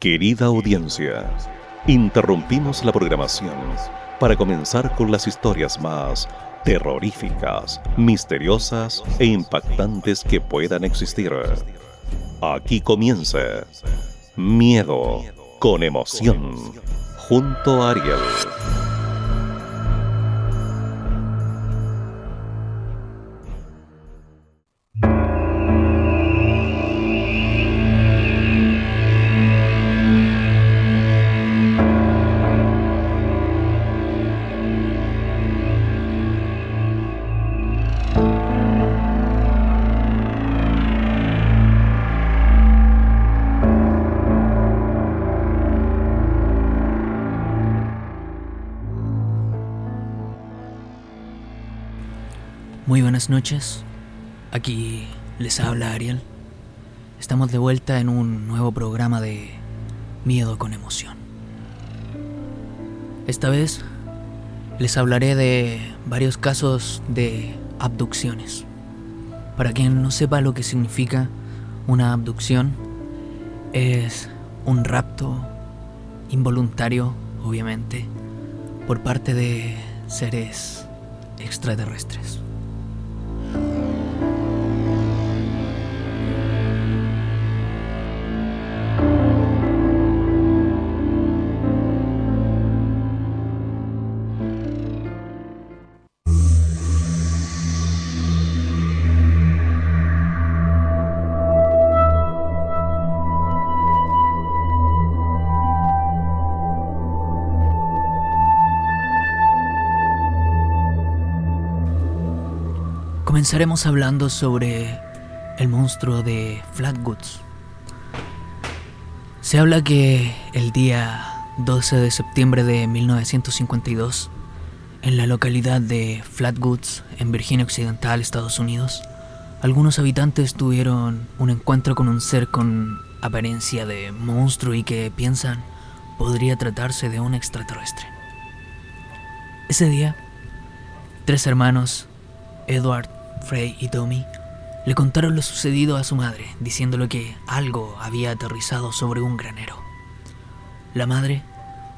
Querida audiencia, interrumpimos la programación para comenzar con las historias más terroríficas, misteriosas e impactantes que puedan existir. Aquí comienza Miedo con Emoción, junto a Ariel. Muy buenas noches, aquí les habla Ariel. Estamos de vuelta en un nuevo programa de Miedo con Emoción. Esta vez les hablaré de varios casos de abducciones. Para quien no sepa lo que significa una abducción, es un rapto involuntario, obviamente, por parte de seres extraterrestres. Comenzaremos hablando sobre el monstruo de Flatwoods. Se habla que el día 12 de septiembre de 1952, en la localidad de Flatwoods, en Virginia Occidental, Estados Unidos, algunos habitantes tuvieron un encuentro con un ser con apariencia de monstruo y que piensan podría tratarse de un extraterrestre. Ese día, 3 hermanos, Edward, Frey y Tommy, le contaron lo sucedido a su madre, diciéndole que algo había aterrizado sobre un granero. La madre,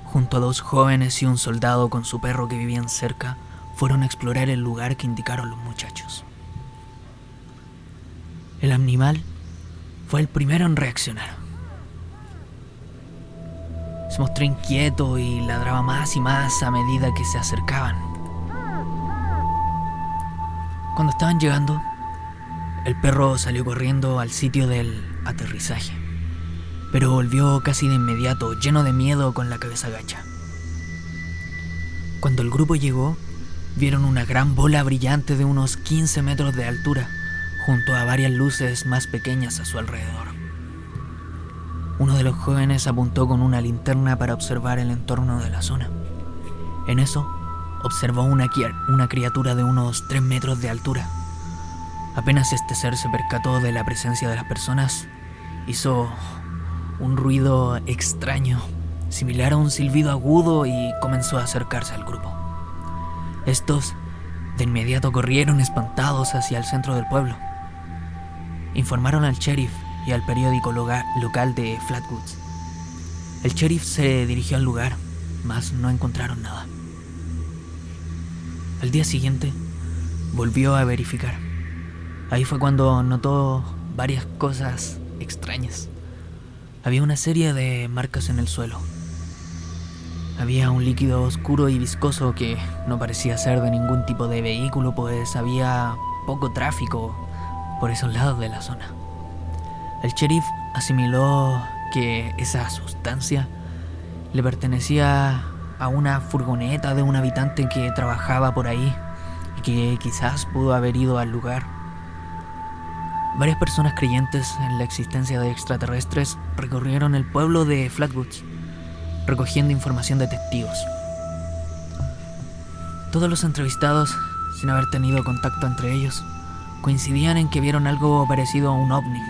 junto a 2 jóvenes y un soldado con su perro que vivían cerca, fueron a explorar el lugar que indicaron los muchachos. El animal fue el primero en reaccionar. Se mostró inquieto y ladraba más y más a medida que se acercaban. Cuando estaban llegando, el perro salió corriendo al sitio del aterrizaje, pero volvió casi de inmediato, lleno de miedo, con la cabeza gacha. Cuando el grupo llegó, vieron una gran bola brillante de unos 15 metros de altura, junto a varias luces más pequeñas a su alrededor. Uno de los jóvenes apuntó con una linterna para observar el entorno de la zona. En eso, observó una criatura de unos 3 metros de altura. Apenas este ser se percató de la presencia de las personas, hizo un ruido extraño, similar a un silbido agudo, y comenzó a acercarse al grupo. Estos de inmediato corrieron espantados hacia el centro del pueblo. Informaron al sheriff y al periódico local de Flatwoods. El sheriff se dirigió al lugar, mas no encontraron nada. Al día siguiente, volvió a verificar. Ahí fue cuando notó varias cosas extrañas. Había una serie de marcas en el suelo. Había un líquido oscuro y viscoso que no parecía ser de ningún tipo de vehículo, pues había poco tráfico por esos lados de la zona. El sheriff asimiló que esa sustancia le pertenecía a una furgoneta de un habitante que trabajaba por ahí y que quizás pudo haber ido al lugar. Varias personas creyentes en la existencia de extraterrestres recorrieron el pueblo de Flatwoods, recogiendo información de testigos. Todos los entrevistados, sin haber tenido contacto entre ellos, coincidían en que vieron algo parecido a un ovni,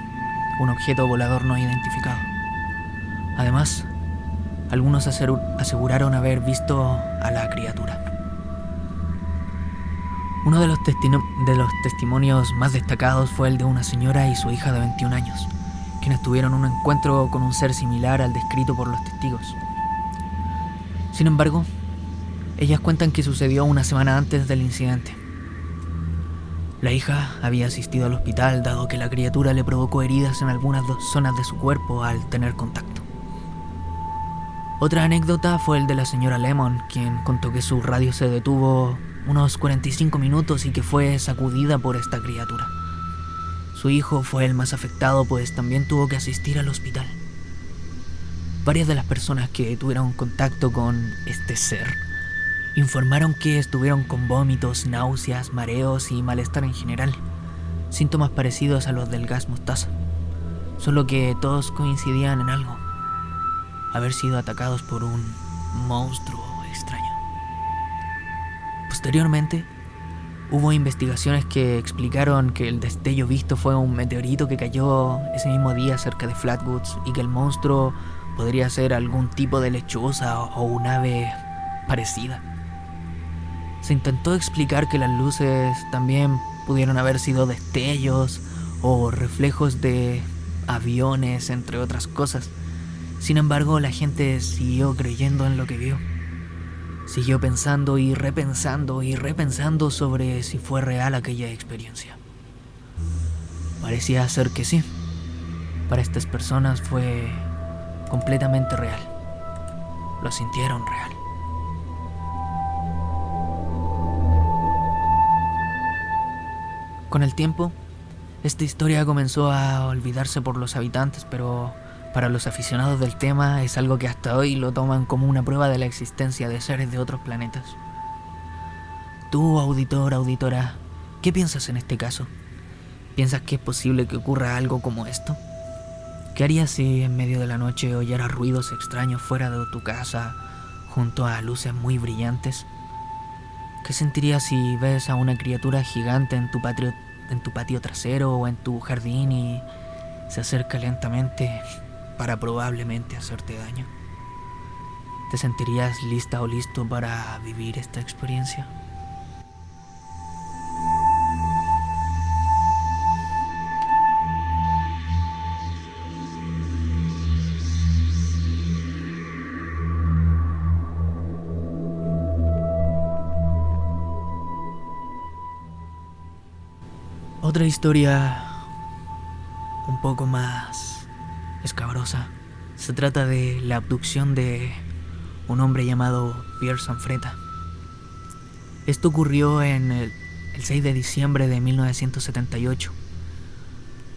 un objeto volador no identificado. Además, algunos aseguraron haber visto a la criatura. Uno de los testimonios más destacados fue el de una señora y su hija de 21 años, quienes tuvieron un encuentro con un ser similar al descrito por los testigos. Sin embargo, ellas cuentan que sucedió una semana antes del incidente. La hija había asistido al hospital dado que la criatura le provocó heridas en algunas zonas de su cuerpo al tener contacto. Otra anécdota fue el de la señora Lemon, quien contó que su radio se detuvo unos 45 minutos y que fue sacudida por esta criatura. Su hijo fue el más afectado, pues también tuvo que asistir al hospital. Varias de las personas que tuvieron contacto con este ser informaron que estuvieron con vómitos, náuseas, mareos y malestar en general, síntomas parecidos a los del gas mostaza, solo que todos coincidían en algo: haber sido atacados por un monstruo extraño. Posteriormente, hubo investigaciones que explicaron que el destello visto fue un meteorito que cayó ese mismo día cerca de Flatwoods y que el monstruo podría ser algún tipo de lechuza o un ave parecida. Se intentó explicar que las luces también pudieron haber sido destellos o reflejos de aviones, entre otras cosas. Sin embargo, la gente siguió creyendo en lo que vio. Siguió pensando y repensando sobre si fue real aquella experiencia. Parecía ser que sí. Para estas personas fue completamente real. Lo sintieron real. Con el tiempo, esta historia comenzó a olvidarse por los habitantes, pero para los aficionados del tema es algo que hasta hoy lo toman como una prueba de la existencia de seres de otros planetas. Tú, auditor, auditora, ¿qué piensas en este caso? ¿Piensas que es posible que ocurra algo como esto? ¿Qué harías si en medio de la noche oyeras ruidos extraños fuera de tu casa, junto a luces muy brillantes? ¿Qué sentirías si ves a una criatura gigante en tu patio trasero o en tu jardín y se acerca lentamente para probablemente hacerte daño? ¿Te sentirías lista o listo para vivir esta experiencia? Otra historia un poco más escabrosa. Se trata de la abducción de un hombre llamado Pierre Sanfretta. Esto ocurrió en el 6 de diciembre de 1978,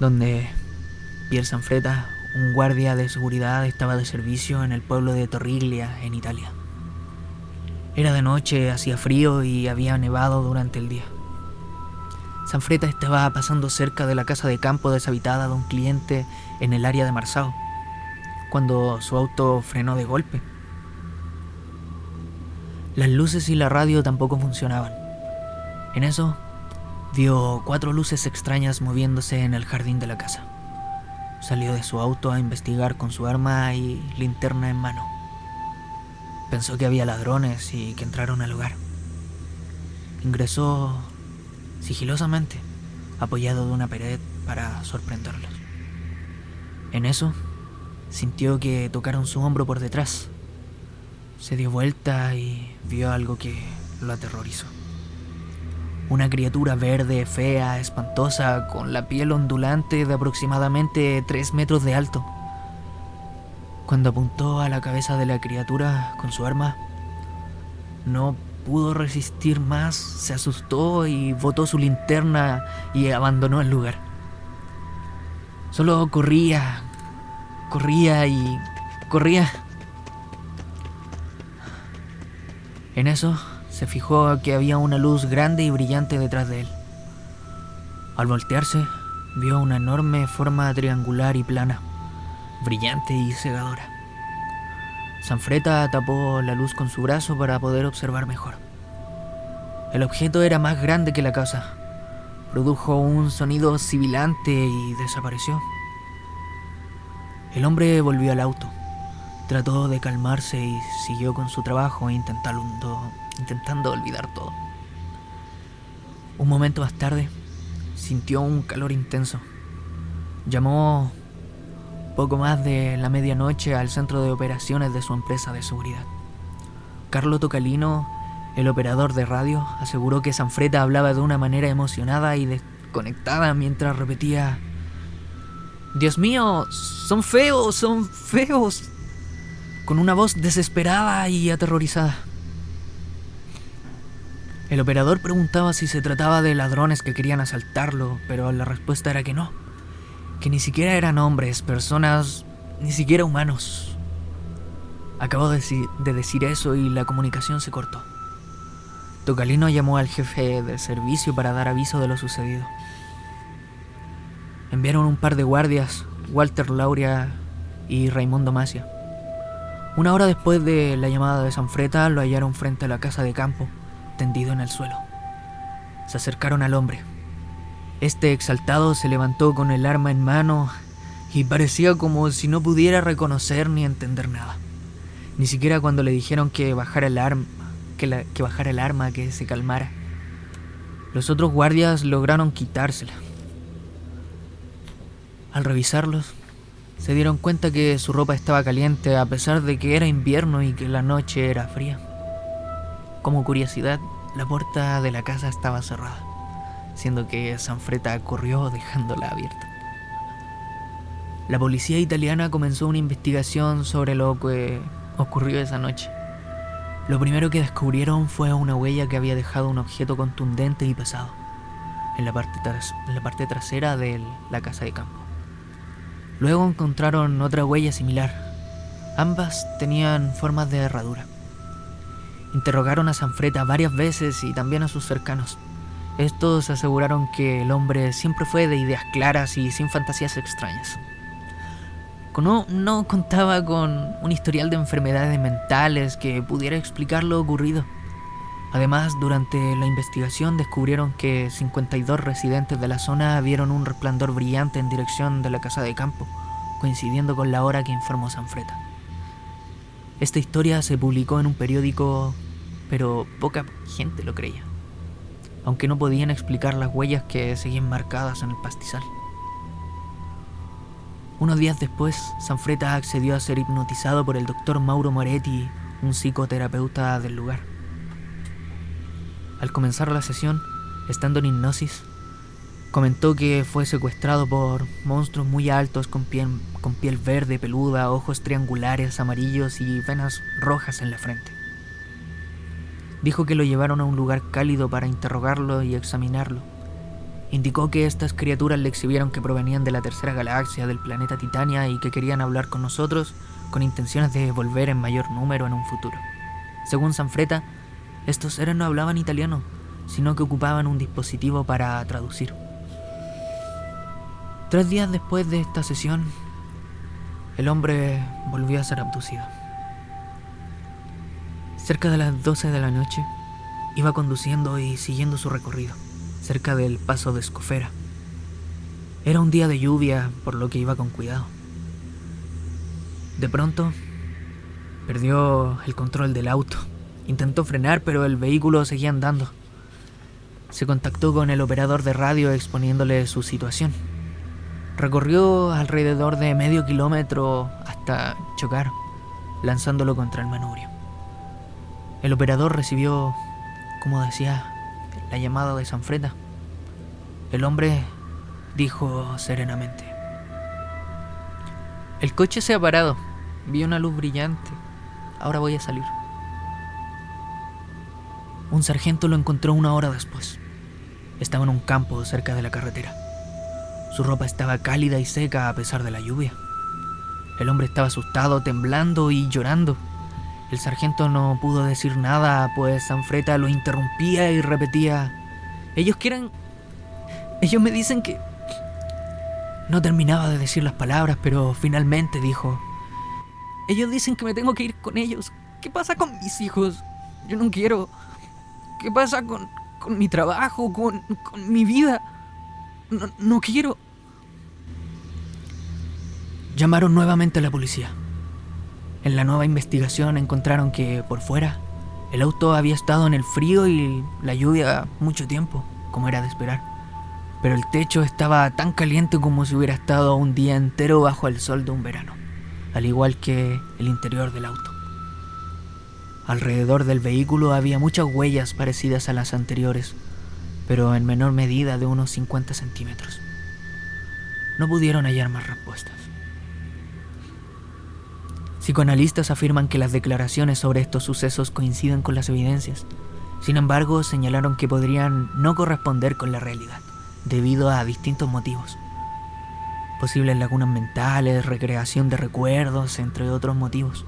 donde Pierre Sanfretta, un guardia de seguridad, estaba de servicio en el pueblo de Torriglia, en Italia. Era de noche, hacía frío y había nevado durante el día. Sanfretta estaba pasando cerca de la casa de campo deshabitada de un cliente en el área de Marsao, cuando su auto frenó de golpe. Las luces y la radio tampoco funcionaban. En eso, vio 4 luces extrañas moviéndose en el jardín de la casa. Salió de su auto a investigar con su arma y linterna en mano. Pensó que había ladrones y que entraron al lugar. Ingresó sigilosamente, apoyado de una pared para sorprenderlos. En eso, sintió que tocaron su hombro por detrás. Se dio vuelta y vio algo que lo aterrorizó. Una criatura verde, fea, espantosa, con la piel ondulante de aproximadamente 3 metros de alto. Cuando apuntó a la cabeza de la criatura con su arma, no pudo resistir más, se asustó y botó su linterna y abandonó el lugar. Solo corría y corría. En eso se fijó que había una luz grande y brillante detrás de él. Al voltearse, vio una enorme forma triangular y plana, brillante y cegadora. Sanfretta tapó la luz con su brazo para poder observar mejor. El objeto era más grande que la casa. Produjo un sonido sibilante y desapareció. El hombre volvió al auto. Trató de calmarse y siguió con su trabajo intentando olvidar todo. Un momento más tarde, sintió un calor intenso. Llamó poco más de la medianoche al centro de operaciones de su empresa de seguridad. Carlo Tocalino, el operador de radio, aseguró que Sanfreta hablaba de una manera emocionada y desconectada mientras repetía: «Dios mío, son feos», con una voz desesperada y aterrorizada. El operador preguntaba si se trataba de ladrones que querían asaltarlo, pero la respuesta era que no, que ni siquiera eran hombres, personas, ni siquiera humanos. Acabó de decir eso y la comunicación se cortó. Tocalino llamó al jefe del servicio para dar aviso de lo sucedido. Enviaron un par de guardias, Walter Lauria y Raimundo Macia. Una hora después de la llamada de Sanfreta, lo hallaron frente a la casa de campo, tendido en el suelo. Se acercaron al hombre. Este, exaltado, se levantó con el arma en mano y parecía como si no pudiera reconocer ni entender nada. Ni siquiera cuando le dijeron que bajara el arma, que se calmara. Los otros guardias lograron quitársela. Al revisarlos, se dieron cuenta que su ropa estaba caliente a pesar de que era invierno y que la noche era fría. Como curiosidad, la puerta de la casa estaba cerrada, siendo que Sanfreta corrió dejándola abierta. La policía italiana comenzó una investigación sobre lo que ocurrió esa noche. Lo primero que descubrieron fue una huella que había dejado un objeto contundente y pesado en la parte trasera de la casa de campo. Luego encontraron otra huella similar. Ambas tenían formas de herradura. Interrogaron a Sanfreta varias veces y también a sus cercanos. Estos aseguraron que el hombre siempre fue de ideas claras y sin fantasías extrañas. No contaba con un historial de enfermedades mentales que pudiera explicar lo ocurrido. Además, durante la investigación descubrieron que 52 residentes de la zona vieron un resplandor brillante en dirección de la casa de campo, coincidiendo con la hora que informó Sanfreta. Esta historia se publicó en un periódico, pero poca gente lo creía, aunque no podían explicar las huellas que seguían marcadas en el pastizal. Unos días después, Sanfreta accedió a ser hipnotizado por el doctor Mauro Moretti, un psicoterapeuta del lugar. Al comenzar la sesión, estando en hipnosis, comentó que fue secuestrado por monstruos muy altos con piel verde peluda, ojos triangulares amarillos y venas rojas en la frente. Dijo que lo llevaron a un lugar cálido para interrogarlo y examinarlo. Indicó que estas criaturas le exhibieron que provenían de la tercera galaxia del planeta Titania y que querían hablar con nosotros con intenciones de volver en mayor número en un futuro. Según Sanfreta, estos seres no hablaban italiano, sino que ocupaban un dispositivo para traducir. 3 días después de esta sesión, el hombre volvió a ser abducido. Cerca de las 12 de la noche, iba conduciendo y siguiendo su recorrido, cerca del paso de Escofera. Era un día de lluvia, por lo que iba con cuidado. De pronto, perdió el control del auto. Intentó frenar, pero el vehículo seguía andando. Se contactó con el operador de radio exponiéndole su situación. Recorrió alrededor de medio kilómetro hasta chocar, lanzándolo contra el manubrio. El operador recibió, como decía, la llamada de Sanfreta. El hombre dijo serenamente: «El coche se ha parado. Vi una luz brillante. Ahora voy a salir». Un sargento lo encontró 1 hora después. Estaba en un campo cerca de la carretera. Su ropa estaba cálida y seca a pesar de la lluvia. El hombre estaba asustado, temblando y llorando. El sargento no pudo decir nada, pues Sanfreta lo interrumpía y repetía: Ellos me dicen que... No terminaba de decir las palabras, pero finalmente dijo: ellos dicen que me tengo que ir con ellos. ¿Qué pasa con mis hijos? Yo no quiero. ¿Qué pasa con mi trabajo, con mi vida? No quiero. Llamaron nuevamente a la policía. En la nueva investigación encontraron que, por fuera, el auto había estado en el frío y la lluvia mucho tiempo, como era de esperar. pero el techo estaba tan caliente como si hubiera estado un día entero bajo el sol de un verano, al igual que el interior del auto. Alrededor del vehículo había muchas huellas parecidas a las anteriores, pero en menor medida de unos 50 centímetros. No pudieron hallar más respuestas. Psicoanalistas afirman que las declaraciones sobre estos sucesos coinciden con las evidencias. Sin embargo, señalaron que podrían no corresponder con la realidad, debido a distintos motivos. Posibles lagunas mentales, recreación de recuerdos, entre otros motivos.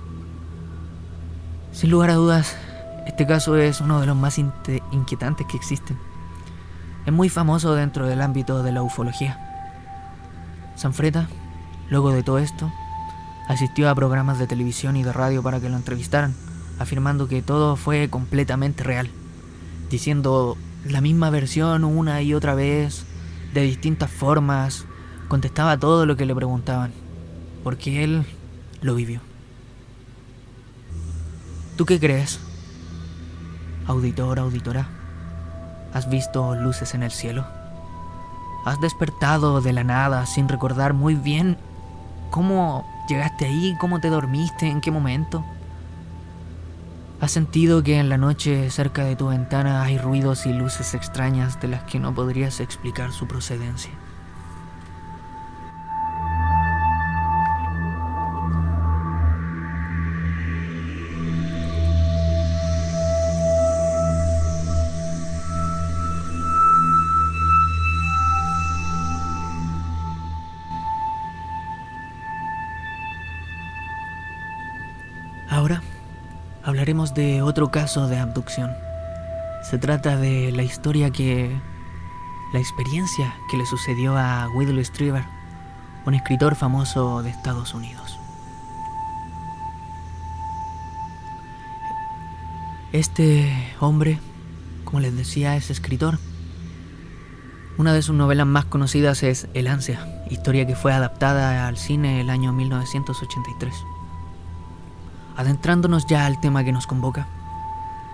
Sin lugar a dudas, este caso es uno de los más inquietantes que existen. Es muy famoso dentro del ámbito de la ufología. Sanfretta, luego de todo esto, asistió a programas de televisión y de radio para que lo entrevistaran, afirmando que todo fue completamente real, diciendo la misma versión una y otra vez, de distintas formas, contestaba todo lo que le preguntaban, porque él lo vivió. ¿Tú qué crees? Auditor, auditora, ¿has visto luces en el cielo? ¿Has despertado de la nada sin recordar muy bien cómo llegaste ahí, cómo te dormiste, en qué momento? ¿Has sentido que en la noche cerca de tu ventana hay ruidos y luces extrañas de las que no podrías explicar su procedencia? Ahora hablaremos de otro caso de abducción. Se trata de la experiencia que le sucedió a Whitley Strieber, un escritor famoso de Estados Unidos. Este hombre, como les decía, es escritor. Una de sus novelas más conocidas es El Ansia, historia que fue adaptada al cine el año 1983. Adentrándonos ya al tema que nos convoca,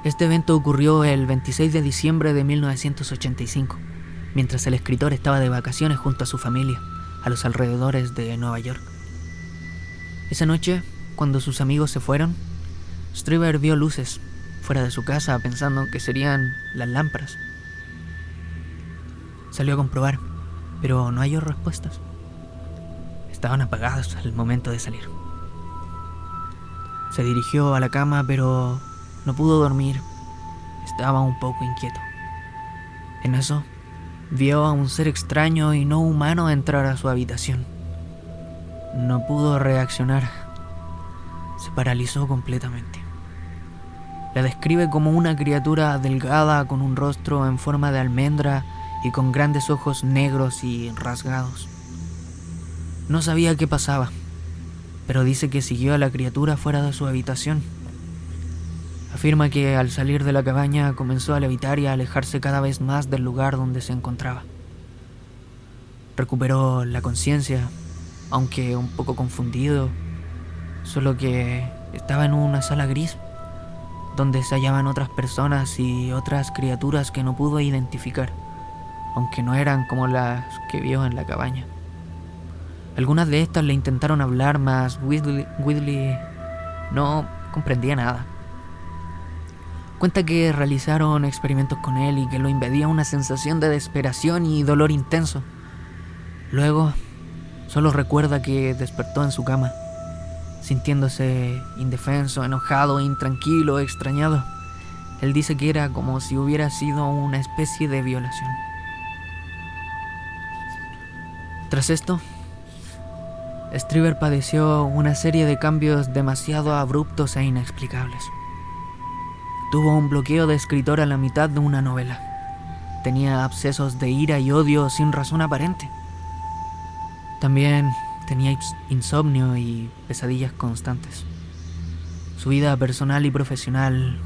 este evento ocurrió el 26 de diciembre de 1985, mientras el escritor estaba de vacaciones junto a su familia, a los alrededores de Nueva York. Esa noche, cuando sus amigos se fueron, Strieber vio luces fuera de su casa pensando que serían las lámparas. Salió a comprobar, pero no halló respuestas. Estaban apagadas al momento de salir. Se dirigió a la cama, pero no pudo dormir. Estaba un poco inquieto. En eso, vio a un ser extraño y no humano entrar a su habitación. No pudo reaccionar. Se paralizó completamente. La describe como una criatura delgada con un rostro en forma de almendra y con grandes ojos negros y rasgados. No sabía qué pasaba, pero dice que siguió a la criatura fuera de su habitación. Afirma que al salir de la cabaña comenzó a levitar y a alejarse cada vez más del lugar donde se encontraba. Recuperó la conciencia, aunque un poco confundido, solo que estaba en una sala gris, donde se hallaban otras personas y otras criaturas que no pudo identificar, aunque no eran como las que vio en la cabaña. Algunas de estas le intentaron hablar, mas Whitley no comprendía nada. Cuenta que realizaron experimentos con él y que lo invadía una sensación de desesperación y dolor intenso. Luego, solo recuerda que despertó en su cama, sintiéndose indefenso, enojado, intranquilo, extrañado. Él dice que era como si hubiera sido una especie de violación. Tras esto, Strieber padeció una serie de cambios demasiado abruptos e inexplicables. Tuvo un bloqueo de escritor a la mitad de una novela. Tenía abscesos de ira y odio sin razón aparente. También tenía insomnio y pesadillas constantes. Su vida personal y profesional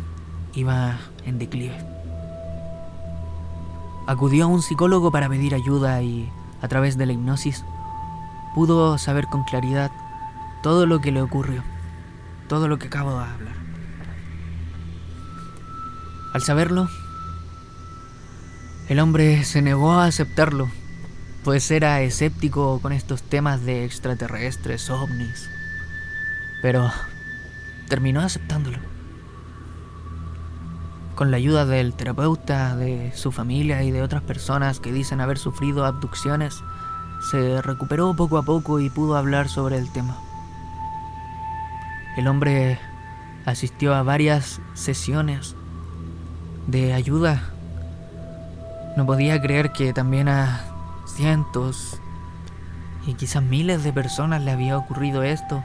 iba en declive. Acudió a un psicólogo para pedir ayuda y, a través de la hipnosis, pudo saber con claridad todo lo que le ocurrió, todo lo que acabo de hablar. Al saberlo, el hombre se negó a aceptarlo pues era escéptico con estos temas de extraterrestres, ovnis, pero terminó aceptándolo. Con la ayuda del terapeuta, de su familia y de otras personas que dicen haber sufrido abducciones, se recuperó poco a poco y pudo hablar sobre el tema. El hombre asistió a varias sesiones de ayuda. No podía creer que también a cientos y quizás miles de personas le había ocurrido esto.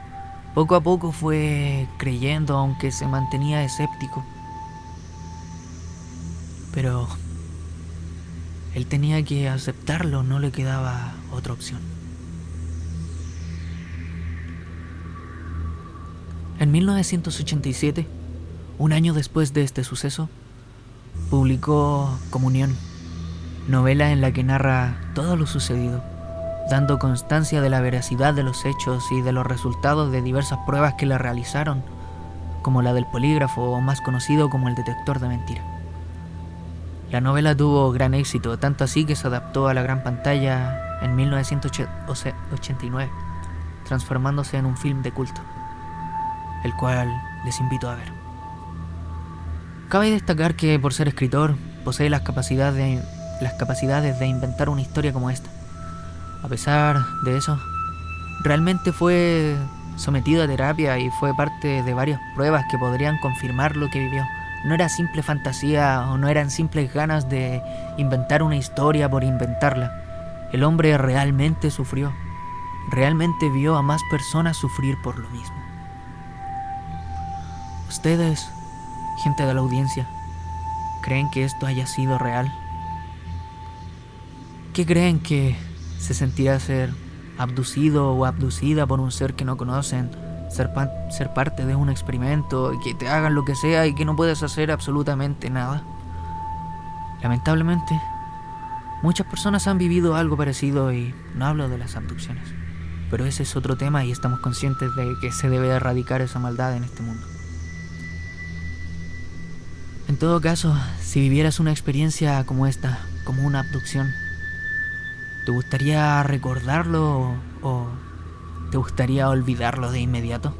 Poco a poco fue creyendo, aunque se mantenía escéptico. Pero él tenía que aceptarlo, no le quedaba otra opción. En 1987, un año después de este suceso, publicó Comunión, novela en la que narra todo lo sucedido, dando constancia de la veracidad de los hechos y de los resultados de diversas pruebas que le realizaron, como la del polígrafo, o más conocido como el detector de mentira. La novela tuvo gran éxito, tanto así que se adaptó a la gran pantalla en 1989, transformándose en un film de culto, el cual les invito a ver. Cabe destacar que, por ser escritor, posee las capacidades de inventar una historia como esta. A pesar de eso, realmente fue sometido a terapia y fue parte de varias pruebas que podrían confirmar lo que vivió. No era simple fantasía o no eran simples ganas de inventar una historia por inventarla. El hombre realmente sufrió, realmente vio a más personas sufrir por lo mismo. Ustedes, gente de la audiencia, ¿creen que esto haya sido real? ¿Qué creen que se sentirá ser abducido o abducida por un ser que no conocen? Ser parte de un experimento y que te hagan lo que sea y que no puedes hacer absolutamente nada. Lamentablemente, muchas personas han vivido algo parecido y no hablo de las abducciones, pero ese es otro tema y estamos conscientes de que se debe erradicar esa maldad en este mundo. En todo caso, si vivieras una experiencia como esta, como una abducción, ¿te gustaría recordarlo o te gustaría olvidarlo de inmediato?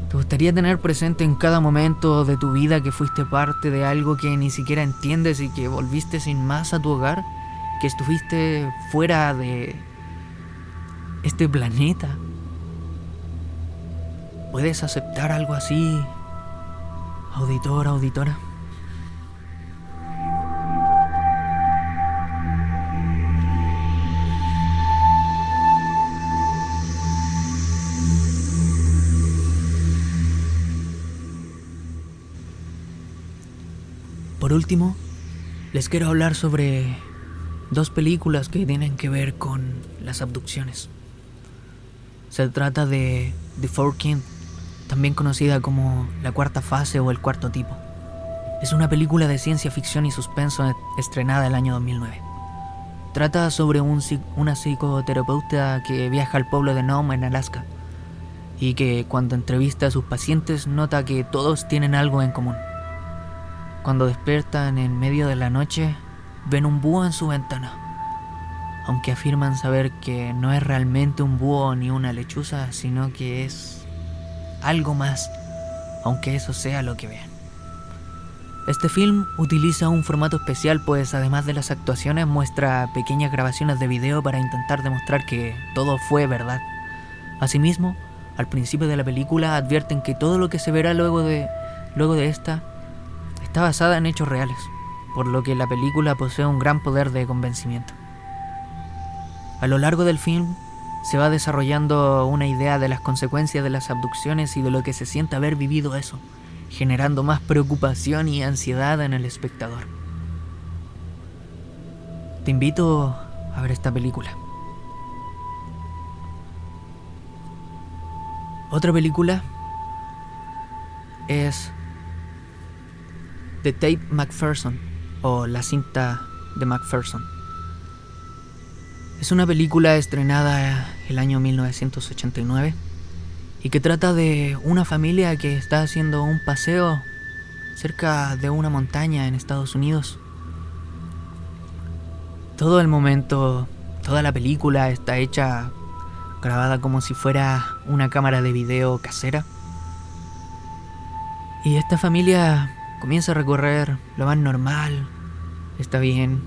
¿Te gustaría tener presente en cada momento de tu vida que fuiste parte de algo que ni siquiera entiendes y que volviste sin más a tu hogar? ¿Que estuviste fuera de este planeta? ¿Puedes aceptar algo así, auditor, auditora? Por último, les quiero hablar sobre dos películas que tienen que ver con las abducciones. Se trata de The Fourth Kind, también conocida como La Cuarta Fase o El Cuarto Tipo. Es una película de ciencia ficción y suspenso estrenada el año 2009. Trata sobre una psicoterapeuta que viaja al pueblo de Nome en Alaska y que cuando entrevista a sus pacientes nota que todos tienen algo en común. Cuando despiertan en medio de la noche, ven un búho en su ventana, aunque afirman saber que no es realmente un búho ni una lechuza, sino que es algo más, aunque eso sea lo que vean. Este film utiliza un formato especial, pues además de las actuaciones muestra pequeñas grabaciones de video para intentar demostrar que todo fue verdad. Asimismo, al principio de la película advierten que todo lo que se verá luego de esta está basada en hechos reales, por lo que la película posee un gran poder de convencimiento. A lo largo del film se va desarrollando una idea de las consecuencias de las abducciones y de lo que se siente haber vivido eso, generando más preocupación y ansiedad en el espectador. Te invito a ver esta película. Otra película es The Tape McPherson o La Cinta de McPherson. Es una película estrenada el año 1989 y que trata de una familia que está haciendo un paseo cerca de una montaña en Estados Unidos. Todo el momento, toda la película está hecha, grabada como si fuera una cámara de video casera. Y esta familia comienza a recorrer lo más normal, está bien,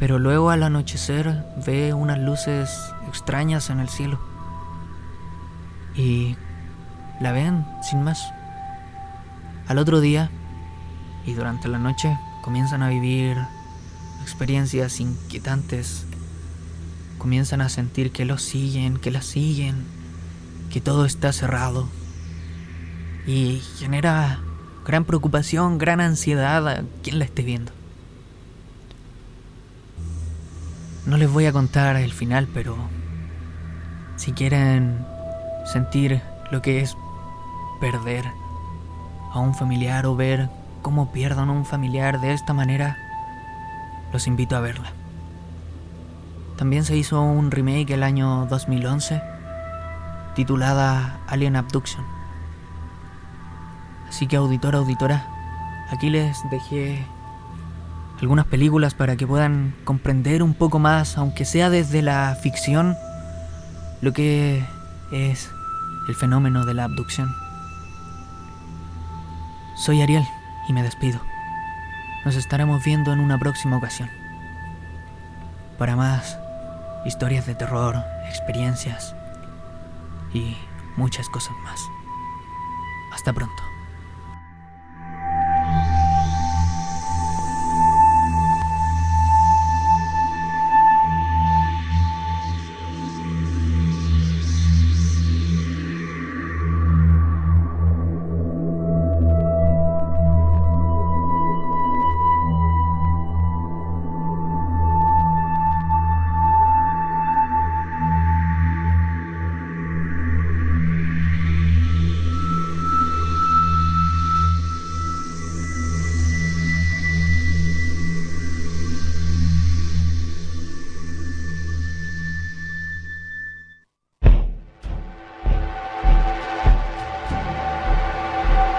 pero luego al anochecer ve unas luces extrañas en el cielo. Y la ven sin más. Al otro día, y durante la noche, comienzan a vivir experiencias inquietantes. Comienzan a sentir que los siguen, que las siguen, que todo está cerrado. Y genera gran preocupación, gran ansiedad a quien la esté viendo. No les voy a contar el final, pero si quieren sentir lo que es perder a un familiar o ver cómo pierdan a un familiar de esta manera, los invito a verla. También se hizo un remake el año 2011 titulada Alien Abduction. Así que auditora, aquí les dejé algunas películas para que puedan comprender un poco más, aunque sea desde la ficción, lo que es el fenómeno de la abducción. Soy Ariel y me despido. Nos estaremos viendo en una próxima ocasión para más historias de terror, experiencias y muchas cosas más. Hasta pronto.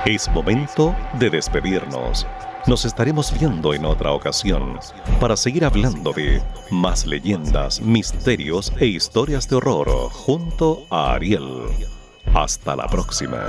Es momento de despedirnos. Nos estaremos viendo en otra ocasión para seguir hablando de más leyendas, misterios e historias de horror junto a Ariel. Hasta la próxima.